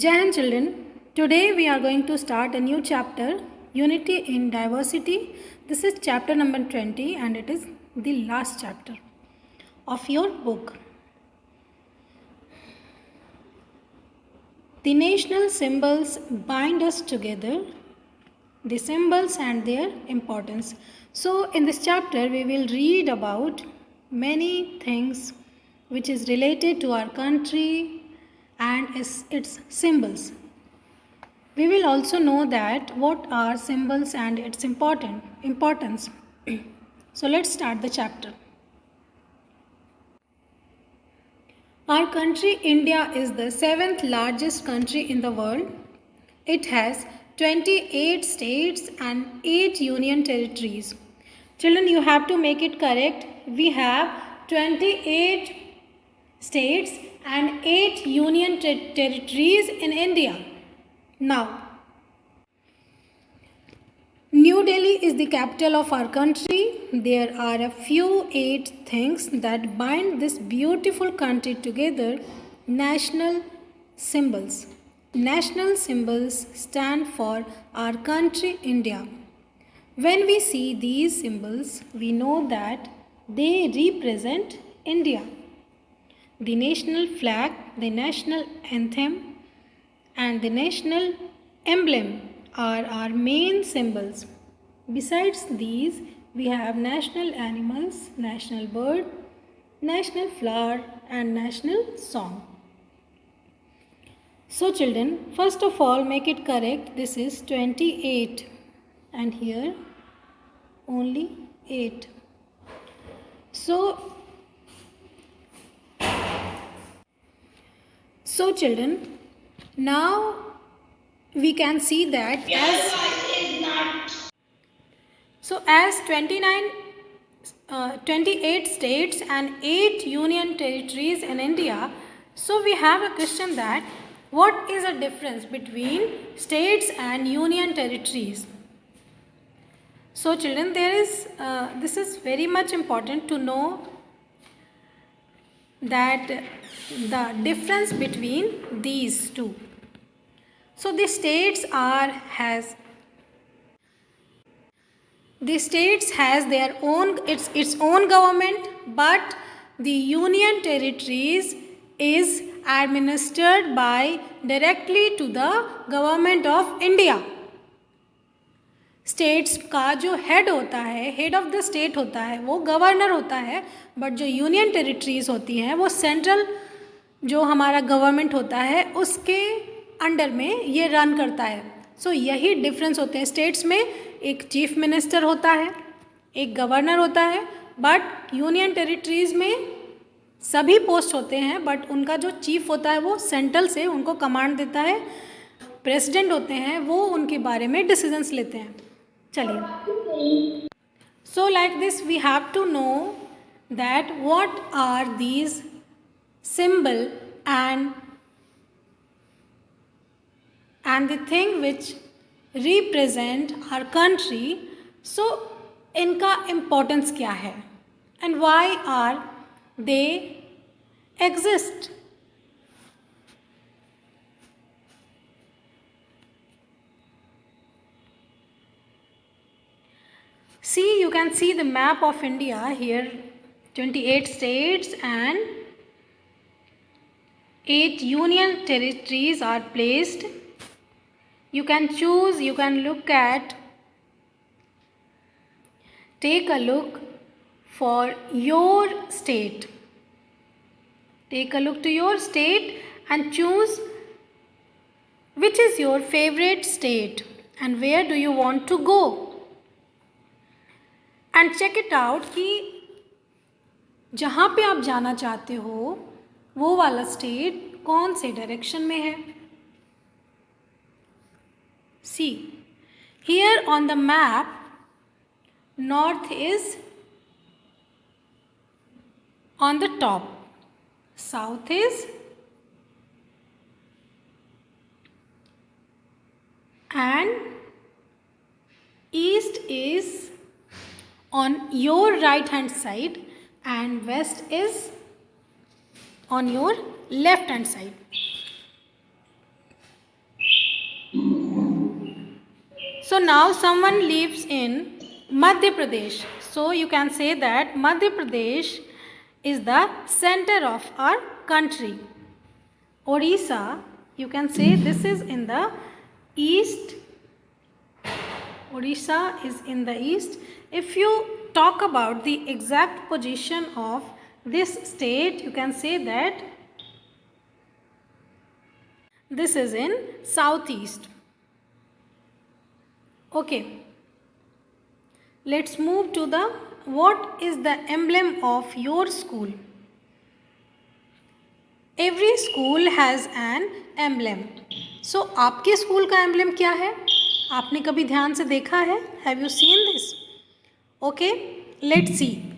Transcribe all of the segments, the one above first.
Jai Hind children, today we are going to start a new chapter, Unity in Diversity. This is chapter number 20 and it is the last chapter of your book. The national symbols bind us together, the symbols and their importance. So in this chapter we will read about many things which is related to our country and its symbols. We will also know that what are symbols and its importance. So let's start the chapter. Our country India is the 7th largest country in the world. It has 28 states and 8 union territories. Children, you have to make it correct. We have 28 states and 8 union territories in India. Now, New Delhi is the capital of our country. There are a few 8 things that bind this beautiful country together. National symbols. National symbols stand for our country India. When we see these symbols, we know that they represent India. The national flag, the national anthem, and the national emblem are our main symbols. Besides these, we have national animals, national bird, national flower, and national song. So children, first of all make it correct. This is 28 and here only 8. So children, now we can see that as 28 states and 8 union territories in India, so we have a question that what is the difference between states and union territories? So children, this is very much important to know that the difference between these two. So the states has their own its own government, but the union territories is administered by directly to the government of India. States का जो head होता है, head of the state होता है, वो governor होता है, but जो यूनियन टेरिटरीज होती हैं वो सेंट्रल जो हमारा गवर्नमेंट होता है उसके अंडर में ये रन करता है. सो यही डिफरेंस होते हैं. स्टेट्स में एक चीफ मिनिस्टर होता है, एक गवर्नर होता है, बट यूनियन टेरिटरीज में सभी पोस्ट होते हैं, बट उनका जो चीफ होता है वो सेंट्रल से उनको कमांड देता है. प्रेसिडेंट होते हैं, वो उनके बारे में डिसीजंस लेते हैं. चलिए, so like this we have to know that what are these symbol and the thing which represent our country. So इनका importance क्या है and why are they exist? See, you can see the map of India here. 28 states and 8 union territories are placed. You can choose, you can look at, take a look for your state. Take a look to your state and choose which is your favorite state and where do you want to go. And check it out कि जहाँ पे आप जाना चाहते हो वो वाला state कौन से डायरेक्शन में है. See, here on the map, north is on the top, south is, and east is on your right hand side and west is on your left hand side. So now someone lives in Madhya Pradesh. So you can say that Madhya Pradesh is the center of our country. Odisha, you can say this is in the east. Odisha is in the east. If you talk about the exact position of this state, you can say that this is in southeast. Okay, let's move to the what is the emblem of your school. Every school has an emblem. So आपके school का emblem क्या है? आपने कभी ध्यान से देखा है? Have you seen this? Okay, let's see.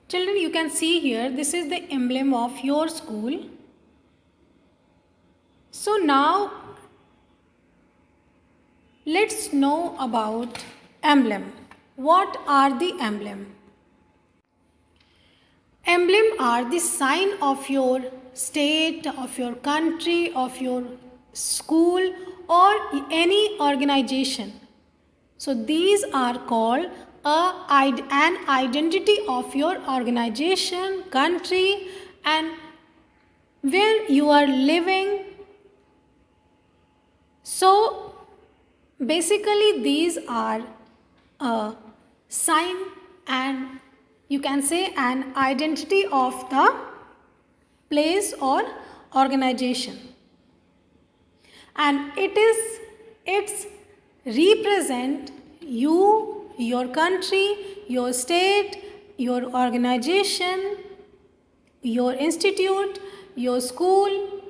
Children, you can see here, this is the emblem of your school. So now let's know about emblem. What are the emblem? Emblem are the sign of your state, of your country, of your school or any organization. So these are called an identity of your organization, country and where you are living. So basically these are a sign and you can say an identity of the place or organization, and it's represent you, your country, your state, your organization, your institute, your school.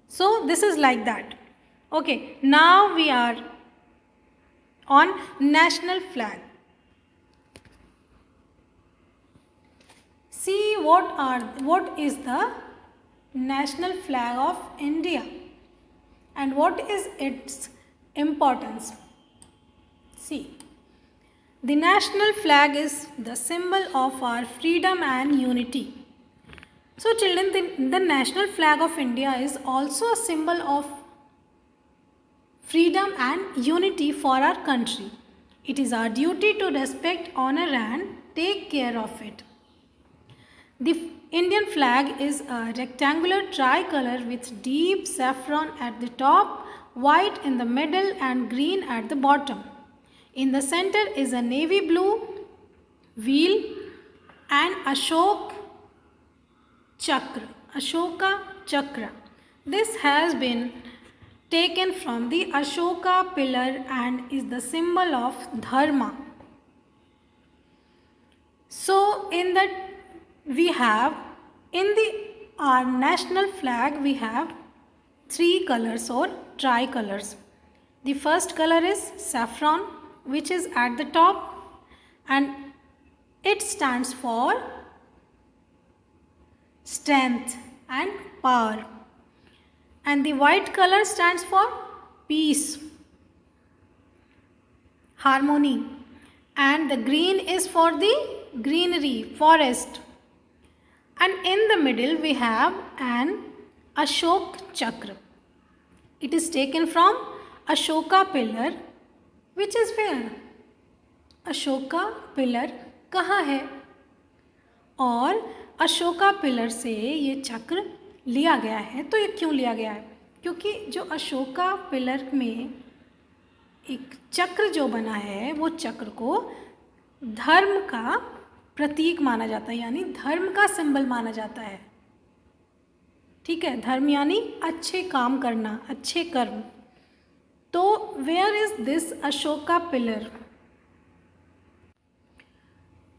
So this is like that. Okay, now we are on national flag. See what is the national flag of India and what is its importance. See, the national flag is the symbol of our freedom and unity. So children, the national flag of India is also a symbol of freedom and unity for our country. It is our duty to respect, honor and take care of it. The Indian flag is a rectangular tricolor with deep saffron at the top, white in the middle and green at the bottom. In the center is a navy blue wheel and Ashoka Chakra. This has been taken from the Ashoka pillar and is the symbol of Dharma. So in that we have our national flag we have three colors or tricolors. The first color is saffron, which is at the top and it stands for strength and power. And the white color stands for peace, harmony. And the green is for the greenery, forest. And in the middle we have an Ashoka Chakra. It is taken from Ashoka pillar, which is where? Ashoka pillar कहाँ है? और Ashoka pillar से ये चक्र लिया गया है. तो ये क्यों लिया गया है? क्योंकि जो अशोका पिलर में एक चक्र जो बना है वो चक्र को धर्म का प्रतीक माना जाता है, यानी धर्म का सिंबल माना जाता है. ठीक है, धर्म यानी अच्छे काम करना, अच्छे कर्म. तो where is this Ashoka pillar?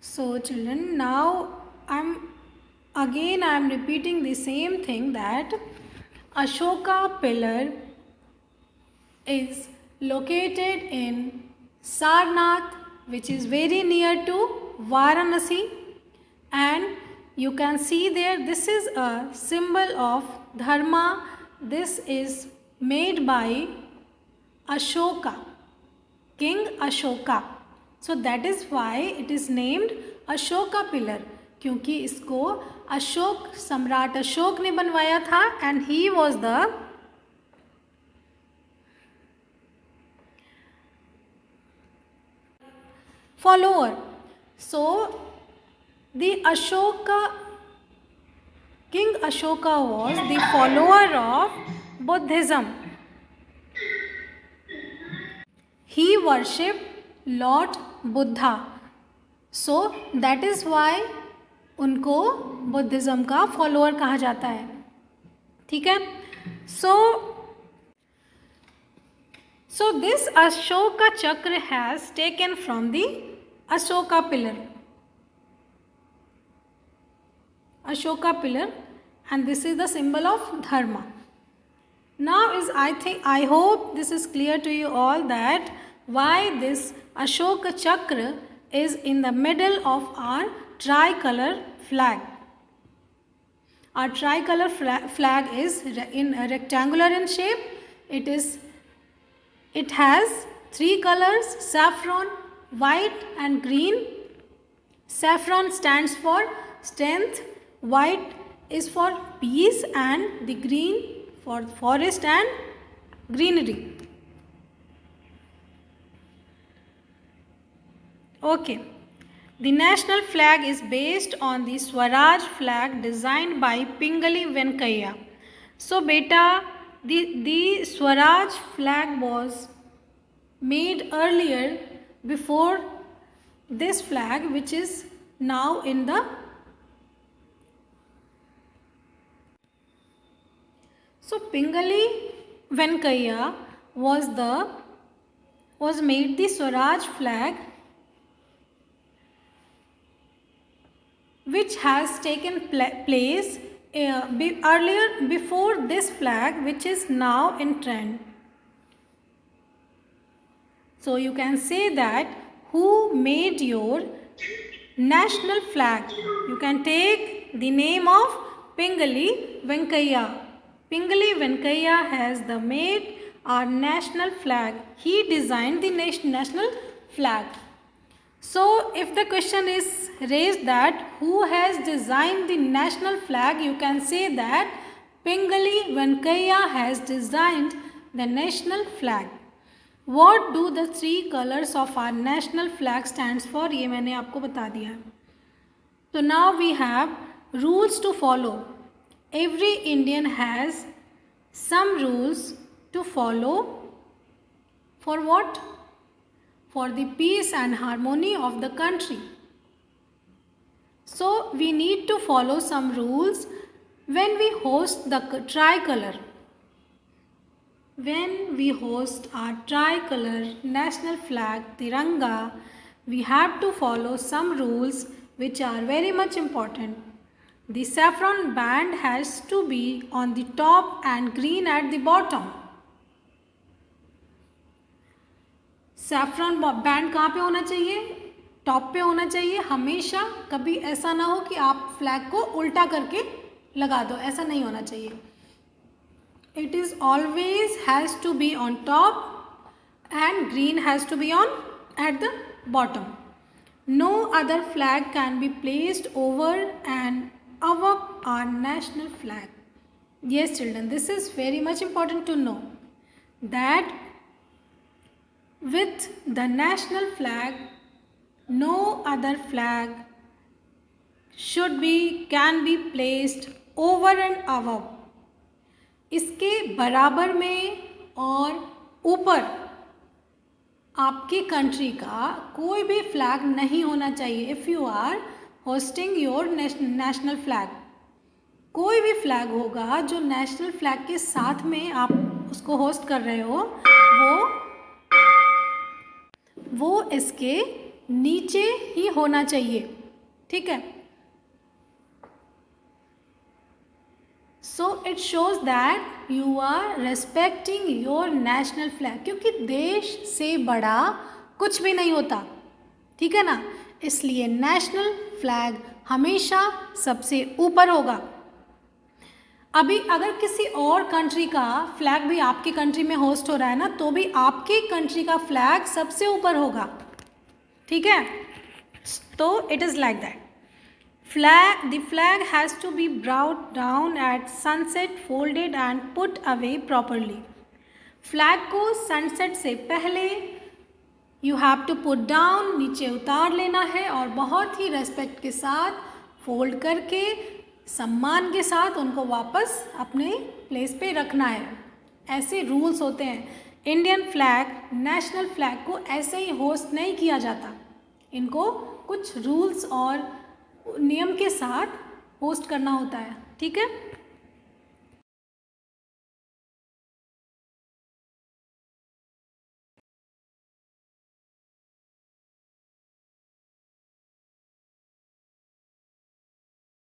So children, now I am repeating the same thing, that Ashoka pillar is located in Sarnath, which is very near to Varanasi, and you can see there this is a symbol of Dharma. This is made by Ashoka, King Ashoka. So that is why it is named Ashoka pillar, क्योंकि इसको अशोक, सम्राट अशोक ने बनवाया था, and he was the follower. So the Ashoka, King Ashoka was the follower of Buddhism. He worshipped Lord Buddha. So that is why उनको Buddhism का follower कहा जाता है. ठीक है. So this Ashoka chakra has taken from the Ashoka pillar. Ashoka pillar, and this is the symbol of dharma. Now I hope this is clear to you all that why this Ashoka chakra is in the middle of our tricolor flag. Our tricolor flag is in a rectangular in shape. It has three colors: saffron, white and green. Saffron stands for strength, white is for peace, and the green for forest and greenery. Okay. The national flag is based on the Swaraj flag designed by Pingali Venkaiah. So beta, the Swaraj flag was made earlier before this flag, which is now in the. So Pingali Venkaiah was made the Swaraj flag, which has taken place earlier before this flag, which is now in trend. So you can say that who made your national flag? You can take the name of Pingali Venkaiah. Pingali Venkaiah has made our national flag. He designed the national flag. So if the question is raised that who has designed the national flag, you can say that Pingali Venkaiah has designed the national flag. What do the three colors of our national flag stands for? ये मैंने आपको बता दिया. So now we have rules to follow. Every Indian has some rules to follow. For what? For the peace and harmony of the country. So we need to follow some rules when we host the tricolor. When we host our tricolor national flag, Tiranga, we have to follow some rules which are very much important. The saffron band has to be on the top and green at the bottom. Saffron band कहाँ पे होना चाहिए? Top पे होना चाहिए हमेशा. कभी ऐसा ना हो कि आप फ्लैग को उल्टा करके लगा दो, ऐसा नहीं होना चाहिए. It is always has to be on top and green has to be on at the bottom. No other flag can be placed over and above our national flag. Yes children, this is very much important to know that with the national flag, no other flag can be placed over and above. इसके बराबर में और ऊपर आपकी country का कोई भी flag नहीं होना चाहिए. If you are hoisting your national flag, कोई भी फ्लैग होगा जो नेशनल फ्लैग के साथ में आप उसको होस्ट कर रहे हो, वो इसके नीचे ही होना चाहिए. ठीक है. So it shows that you are respecting your national flag, क्योंकि देश से बड़ा कुछ भी नहीं होता. ठीक है ना. इसलिए नेशनल फ्लैग हमेशा सबसे ऊपर होगा. अभी अगर किसी और कंट्री का फ्लैग भी आपकी कंट्री में होस्ट हो रहा है ना, तो भी आपकी कंट्री का फ्लैग सबसे ऊपर होगा. ठीक है. तो it is like that. The flag has to be brought down at sunset, folded and put away properly. Flag को सनसेट से पहले you have to put down, नीचे उतार लेना है और बहुत ही रेस्पेक्ट के साथ फोल्ड करके सम्मान के साथ उनको वापस अपने प्लेस पे रखना है। ऐसे रूल्स होते हैं। इंडियन फ्लैग, नेशनल फ्लैग को ऐसे ही होस्ट नहीं किया जाता, इनको कुछ रूल्स और नियम के साथ होस्ट करना होता है। ठीक है।